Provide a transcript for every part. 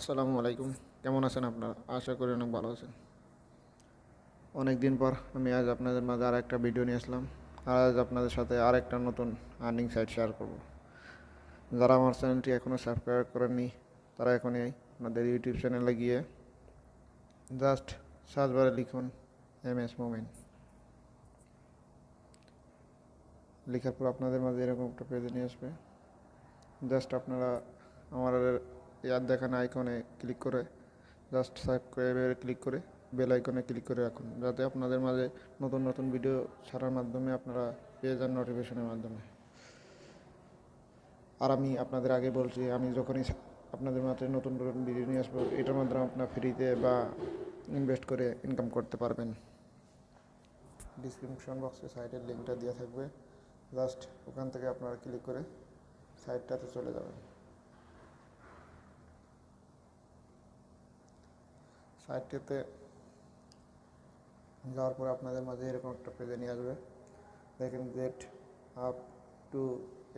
আসসালামু আলাইকুম। কেমন আছেন আপনারা? আশা করি অনেক ভালো আছেন। অনেক দিন পর আমি আজ আপনাদের মাঝে আর একটা ভিডিও নিয়ে আসলাম। আজ আপনাদের সাথে আর একটা নতুন আর্নিং সাইট শেয়ার করব। যারা আমার চ্যানেলটি এখনও সাবস্ক্রাইব করেননি তারা এখনই আপনাদের ইউটিউব চ্যানেলে গিয়ে জাস্ট সার্চ বারে লিখুন মোমিন। লেখার পর আপনাদের মাঝে এরকম একটা পেজে নিয়ে আসবে। জাস্ট আপনারা আমার ইয়ার দেখানো আইকনে ক্লিক করে জাস্ট সাবস্ক্রাইবে ক্লিক করে বেল আইকনে ক্লিক করে রাখুন, যাতে আপনাদের মাঝে নতুন নতুন ভিডিও ছাড়ার মাধ্যমে আপনারা পেয়ে যান নোটিফিকেশনের মাধ্যমে। আর আমি আপনাদের আগে বলছি, আমি যখনই আপনাদের মাঝে নতুন নতুন ভিডিও নিয়ে আসবো, এটার মাধ্যমে আপনার ফ্রিতে বা ইনভেস্ট করে ইনকাম করতে পারবেন। ডিসক্রিপশন বক্সে সাইটের লিঙ্কটা দেওয়া থাকবে, জাস্ট ওখান থেকে আপনারা ক্লিক করে সাইটটাতে চলে যাবেন। সাইটটিতে যাওয়ার পরে আপনাদের মাঝে এরকম একটা পেজে নিয়ে আসবে। দেখেন গেট আপ টু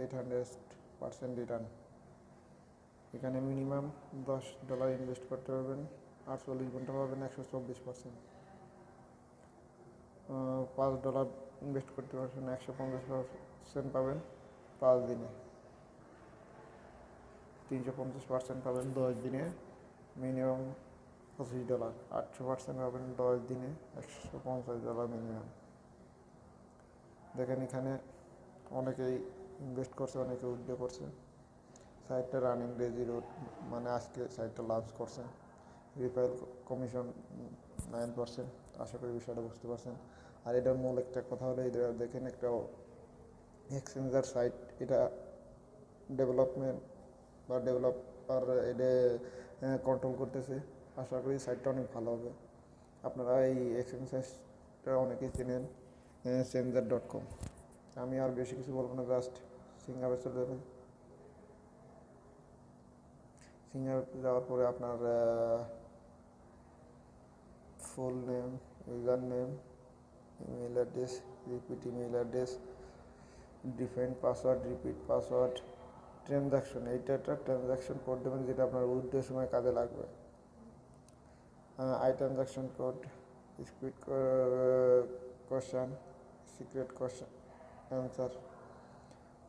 800% রিটার্ন। এখানে মিনিমাম $10 ইনভেস্ট করতে পারবেন, 48 ঘন্টা পাবেন 124%। $5 ইনভেস্ট করতে পারবেন, 150% পাবেন 5 দিনে। 350% পাবেন 10 দিনে, মিনিমাম $25। 800% পাবেন 10 দিনে, $150 মিনিমাম। দেখেন এখানে অনেকেই ইনভেস্ট করছে, অনেকে উইথড্র করছে। সাইটটা রানিং ডে 0, মানে আজকে সাইটটা লঞ্চ করছে। রিফাইল কমিশন 9%। আশা করি বিষয়টা বুঝতে পারছেন। আর এটার মূল একটা কথা হলো, এটা দেখেন একটা এক্সচেঞ্জার সাইট, এটা ডেভেলপমেন্ট বা ডেভেলপার এটা কন্ট্রোল করতেছে। আশা করি সাইটটা অনেক ভালো হবে। আপনারা এই এক্সচেঞ্জটা অনেকেই চেনেন, চেঞ্জার.com। আমি আর বেশি কিছু বলবো না, জাস্ট সিঙ্গাপুরে চলে যাবেন। সিঙ্গাপুরে যাওয়ার পরে আপনার full name, user name, email address, repeat email address, defined password, repeat password, transaction, এইটা একটা ট্রানজ্যাকশন কোড দেবেন যেটা আপনার উইথড্রর সময় কাজে লাগবে। I transaction code, speed question, secret question answer,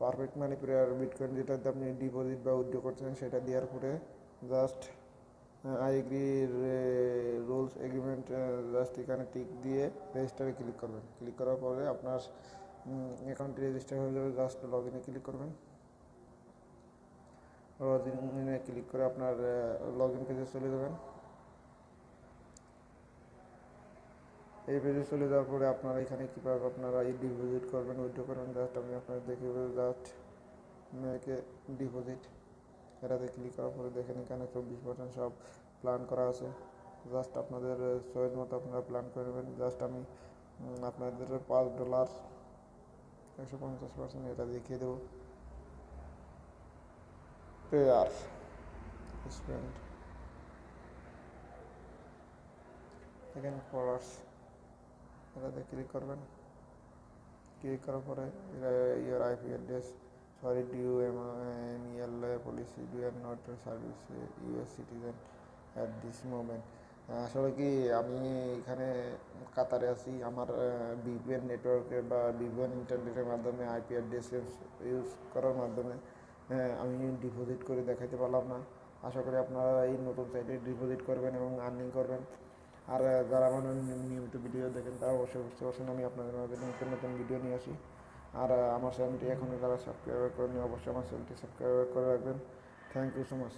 perfect money prayer, bitcoin যেটাতে আপনি ডিপোজিট বা উইথড্র করছেন সেটা দেওয়ার পরে just I agree rules agreement, just এখানে টিক দিয়ে রেজিস্টারে ক্লিক করবেন। ক্লিক করার পরে আপনার অ্যাকাউন্টটি রেজিস্টার হয়ে যাবে। জাস্ট লগ ইনে ক্লিক করবেন। লগ ইনে ক্লিক করে আপনার লগ ইন পেজে চলে যাবেন। এই পেজে চলে যাওয়ার পরে আপনারা এখানে কীভাবে আপনারা এই ডিপোজিট করবেন, উইথড্র করবেন, জাস্ট আমি আপনাদের দেখে জাস্ট মেয়েকে ডিপোজিট এটাতে ক্লিক করার পরে দেখেন এখানে 24% সব প্ল্যান করা আছে। জাস্ট আপনাদের চয়েস মতো আপনারা প্ল্যান করবেন। জাস্ট আমি আপনাদের $5 150% এটা দেখিয়ে দেবো। পেয়ার স্পেন্ড, দেখেন ফলোয়ার্স, এটাতে ক্লিক করবেন। ক্লিক করার পরে your IP address, sorry due M E L policy, do আর not service US citizen at this moment. আসলে কি আমি এখানে কাতারে আছি, আমার ভিপিএন নেটওয়ার্কে বা ভিপিএন ইন্টারনেটের মাধ্যমে আইপি অ্যাড্রেস ইউজ করার মাধ্যমে আমি ডিপোজিট করে দেখাতে পারলাম না। আশা করি আপনারা এই নতুন সাইটে ডিপোজিট করবেন এবং আর্নিং করবেন। আর যারা আমার নিয়মিত ভিডিও দেখেন তারা অবশ্যই বুঝতে পারছেন আমি আপনাদের মাঝে নতুন নতুন ভিডিও নিয়ে আসি। আর আমার চ্যানেলটি এখনও যারা সাবস্ক্রাইব করেনি অবশ্যই আমার চ্যানেলটি সাবস্ক্রাইব করে রাখবেন। Thank you so much.